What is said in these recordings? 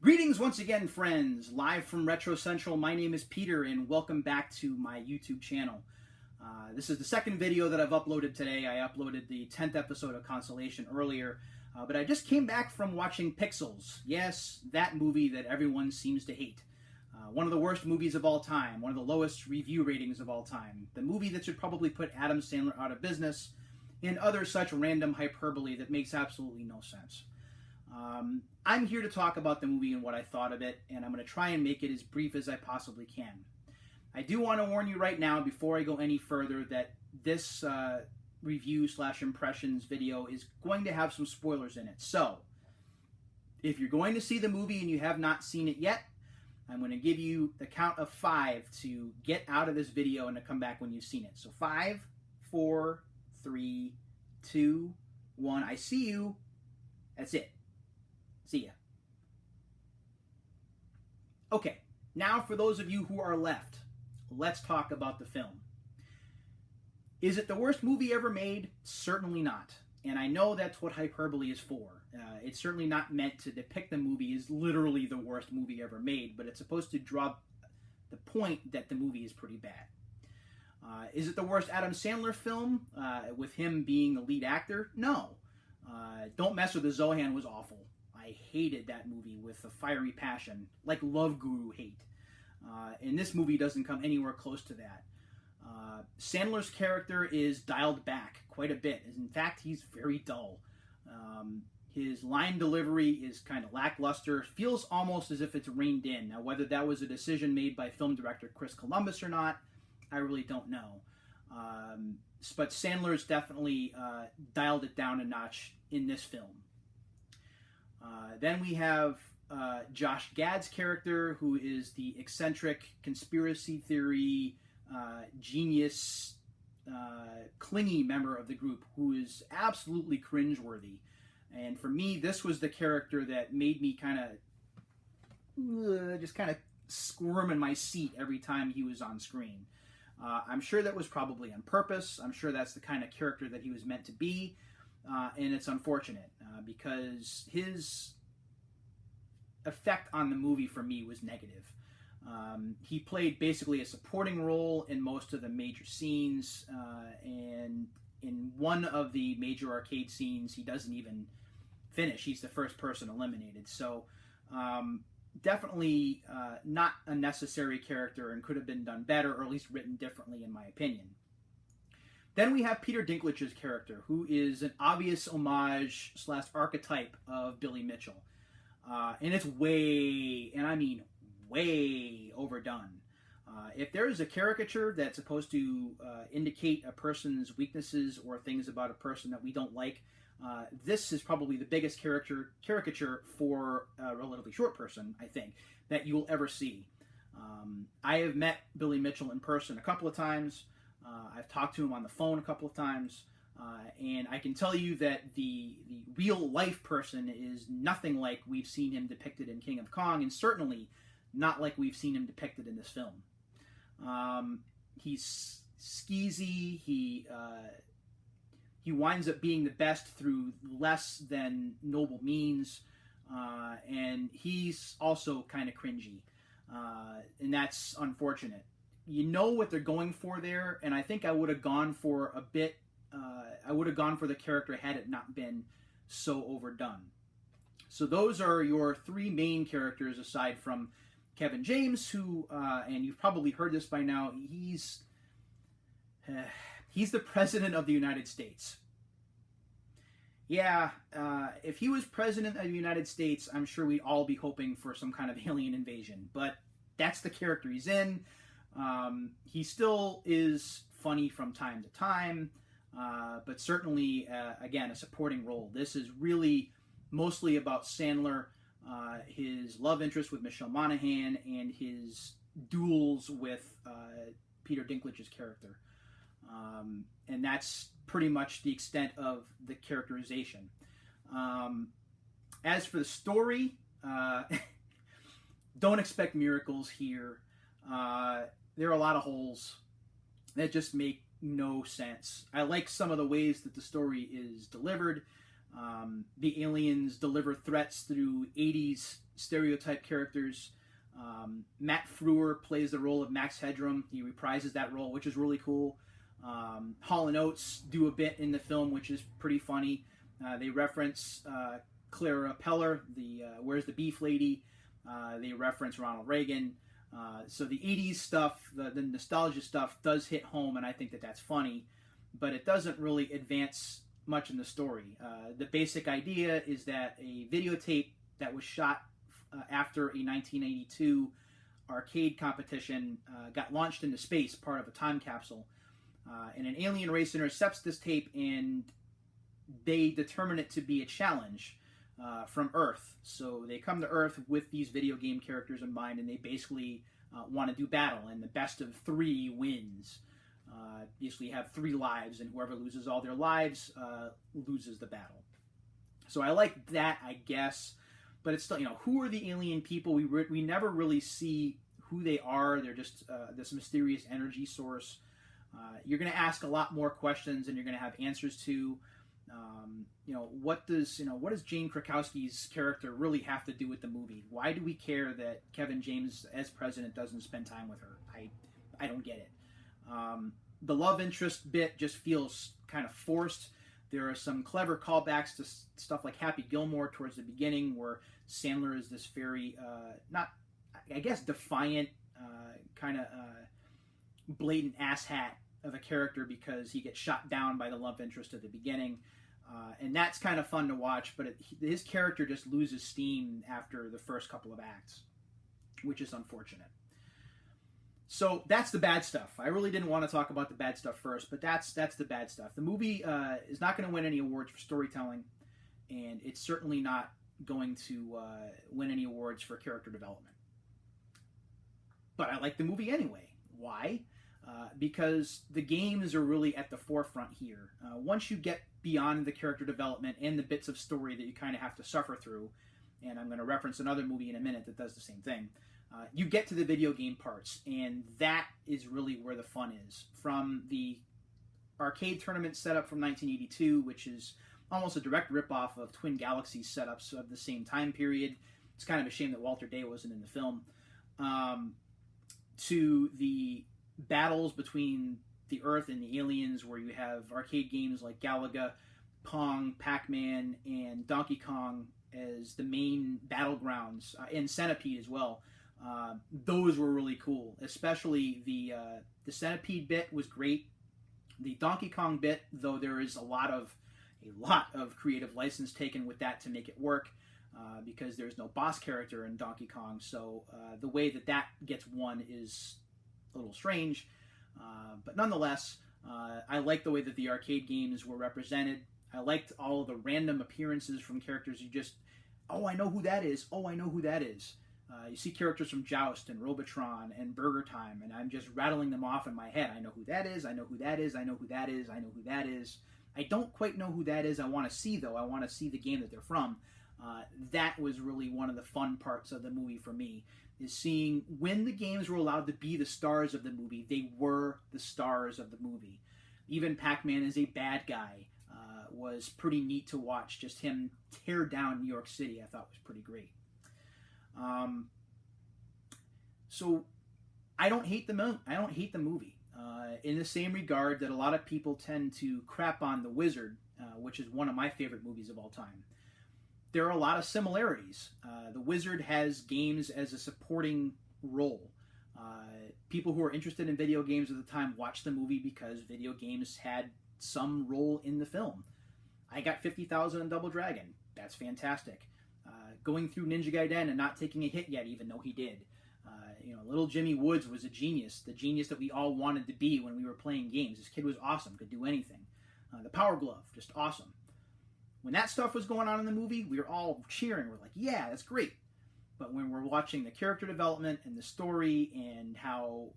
Greetings once again, friends. Live from Retro Central, my name is Peter, and welcome back to my YouTube channel. This is the second video that I've uploaded today. I uploaded the 10th episode of Consolation earlier, but I just came back from watching Pixels. Yes, that movie that everyone seems to hate. One of the worst movies of all time, one of the lowest review ratings of all time, the movie that should probably put Adam Sandler out of business, and other such random hyperbole that makes absolutely no sense. I'm here to talk about the movie and what I thought of it, and I'm going to try and make it as brief as I possibly can. I do want to warn you right now, before I go any further, that this review/impressions video is going to have some spoilers in it. So, if you're going to see the movie and you have not seen it yet, I'm going to give you the count of 5 to get out of this video and to come back when you've seen it. So 5, 4, 3, 2, 1. I see you. That's it. See ya. Okay, now for those of you who are left, let's talk about the film. Is it the worst movie ever made? Certainly not. And I know that's what hyperbole is for. It's certainly not meant to depict the movie as literally the worst movie ever made, but it's supposed to draw the point that the movie is pretty bad. Is it the worst Adam Sandler film, with him being the lead actor? No. Don't Mess with the Zohan was awful. I hated that movie with a fiery passion, like Love Guru hate. And this movie doesn't come anywhere close to that. Sandler's character is dialed back quite a bit. In fact, he's very dull. His line delivery is kind of lackluster. Feels almost as if it's reined in. Now, whether that was a decision made by film director Chris Columbus or not, I really don't know. But Sandler's definitely dialed it down a notch in this film. Then we have Josh Gad's character, who is the eccentric conspiracy theory genius, clingy member of the group, who is absolutely cringeworthy. And for me, this was the character that made me kind of squirm in my seat every time he was on screen. I'm sure that was probably on purpose. I'm sure that's the kind of character that he was meant to be. And it's unfortunate because his effect on the movie for me was negative. He played basically a supporting role in most of the major scenes, and in one of the major arcade scenes, he doesn't even finish. He's the first person eliminated. So definitely not a necessary character and could have been done better, or at least written differently, in my opinion. Then we have Peter Dinklage's character, who is an obvious homage / archetype of Billy Mitchell. And it's way, and I mean way, overdone. If there is a caricature that's supposed to indicate a person's weaknesses or things about a person that we don't like, this is probably the biggest caricature for a relatively short person, I think, that you will ever see. I have met Billy Mitchell in person a couple of times. I've talked to him on the phone a couple of times, and I can tell you that the real-life person is nothing like we've seen him depicted in King of Kong, and certainly not like we've seen him depicted in this film. He's skeezy, he winds up being the best through less than noble means, and he's also kind of cringy, and that's unfortunate. You know what they're going for there, and I think I would have gone for a bit, I would have gone for the character had it not been so overdone. So those are your 3 main characters, aside from Kevin James, who, and you've probably heard this by now, he's the President of the United States. Yeah, if he was President of the United States, I'm sure we'd all be hoping for some kind of alien invasion, but that's the character he's in. He still is funny from time to time, but certainly, again, a supporting role. This is really mostly about Sandler, his love interest with Michelle Monaghan, and his duels with Peter Dinklage's character. And that's pretty much the extent of the characterization. As for the story, don't expect miracles here. There are a lot of holes that just make no sense. I like some of the ways that the story is delivered. The aliens deliver threats through 80s stereotype characters. Matt Frewer plays the role of Max Headroom. He reprises that role, which is really cool. Hall & Oates do a bit in the film, which is pretty funny. They reference Clara Peller, the Where's the Beef Lady. They reference Ronald Reagan. So the 80s stuff, the nostalgia stuff does hit home, and I think that that's funny, but it doesn't really advance much in the story. The basic idea is that a videotape that was shot after a 1982 arcade competition got launched into space, part of a time capsule, and an alien race intercepts this tape, and they determine it to be a challenge from Earth. So they come to Earth with these video game characters in mind, and they basically want to do battle, and the best of three wins. Basically have 3 lives, and whoever loses all their lives loses the battle. So I like that, I guess, but it's still, who are the alien people? We never really see who they are. They're just this mysterious energy source. You're going to ask a lot more questions, and you're going to have answers to. What does Jane Krakowski's character really have to do with the movie? Why do we care that Kevin James as president doesn't spend time with her? I don't get it. The love interest bit just feels kind of forced. There are some clever callbacks to stuff like Happy Gilmore towards the beginning, where Sandler is this very defiant, kind of blatant asshat of a character because he gets shot down by the love interest at the beginning. And that's kind of fun to watch, but his character just loses steam after the first couple of acts, which is unfortunate. So that's the bad stuff. I really didn't want to talk about the bad stuff first, but that's the bad stuff. The movie is not going to win any awards for storytelling, and it's certainly not going to win any awards for character development. But I like the movie anyway. Why? Because the games are really at the forefront here. Once you get beyond the character development and the bits of story that you kind of have to suffer through, and I'm going to reference another movie in a minute that does the same thing, you get to the video game parts, and that is really where the fun is. From the arcade tournament setup from 1982, which is almost a direct ripoff of Twin Galaxies setups of the same time period. It's kind of a shame that Walter Day wasn't in the film. To the battles between the Earth and the aliens, where you have arcade games like Galaga, Pong, Pac-Man, and Donkey Kong as the main battlegrounds, and Centipede as well. Those were really cool, especially the Centipede bit was great. The Donkey Kong bit, though, there is a lot of creative license taken with that to make it work, because there's no boss character in Donkey Kong. So the way that gets won is a little strange, but nonetheless, I like the way that the arcade games were represented. I liked all of the random appearances from characters you just, oh, I know who that is. Oh, I know who that is. You see characters from Joust and Robotron and Burger Time, and I'm just rattling them off in my head. I know who that is. I know who that is. I know who that is. I know who that is. I don't quite know who that is. I want to see, though. I want to see the game that they're from. That was really one of the fun parts of the movie for me, is seeing when the games were allowed to be the stars of the movie, they were the stars of the movie. Even Pac-Man as a bad guy was pretty neat to watch. Just him tear down New York City, I thought was pretty great. So I don't hate the movie. In the same regard that a lot of people tend to crap on The Wizard, which is one of my favorite movies of all time. There are a lot of similarities. The Wizard has games as a supporting role. People who are interested in video games at the time watched the movie because video games had some role in the film. I got 50,000 in Double Dragon. That's fantastic. Going through Ninja Gaiden and not taking a hit yet, even though he did. Little Jimmy Woods was a genius, the genius that we all wanted to be when we were playing games. This kid was awesome, could do anything. The Power Glove, just awesome. When that stuff was going on in the movie, we were all cheering. We're like, yeah, that's great. But when we're watching the character development and the story and how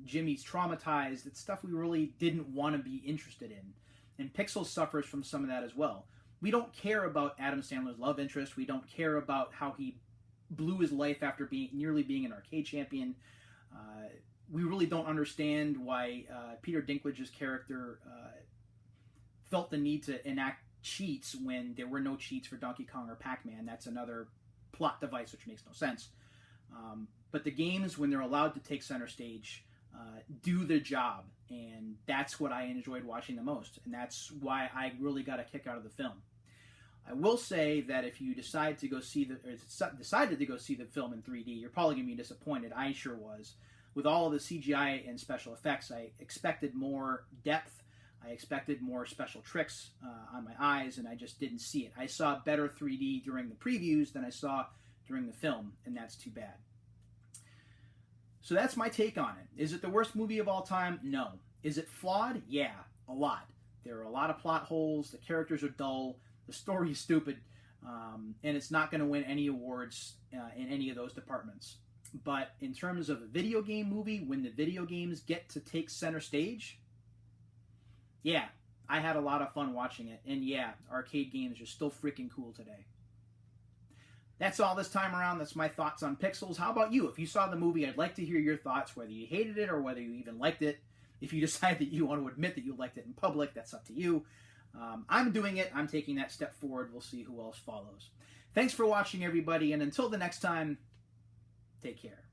Jimmy's traumatized, it's stuff we really didn't want to be interested in. And Pixels suffers from some of that as well. We don't care about Adam Sandler's love interest. We don't care about how he blew his life after nearly being an arcade champion. We really don't understand why Peter Dinklage's character felt the need to enact cheats when there were no cheats for Donkey Kong or Pac-Man. That's another plot device, which makes no sense. But the games, when they're allowed to take center stage, do their job, and that's what I enjoyed watching the most, and that's why I really got a kick out of the film. I will say that if you decided to go see the film in 3D, you're probably going to be disappointed. I sure was. With all of the CGI and special effects, I expected more depth. I expected more special tricks on my eyes, and I just didn't see it. I saw better 3D during the previews than I saw during the film, and that's too bad. So that's my take on it. Is it the worst movie of all time? No. Is it flawed? Yeah, a lot. There are a lot of plot holes. The characters are dull. The story is stupid, and it's not going to win any awards in any of those departments. But in terms of a video game movie, when the video games get to take center stage, yeah, I had a lot of fun watching it. And yeah, arcade games are still freaking cool today. That's all this time around. That's my thoughts on Pixels. How about you? If you saw the movie, I'd like to hear your thoughts, whether you hated it or whether you even liked it. If you decide that you want to admit that you liked it in public, that's up to you. I'm doing it. I'm taking that step forward. We'll see who else follows. Thanks for watching, everybody, and until the next time, take care.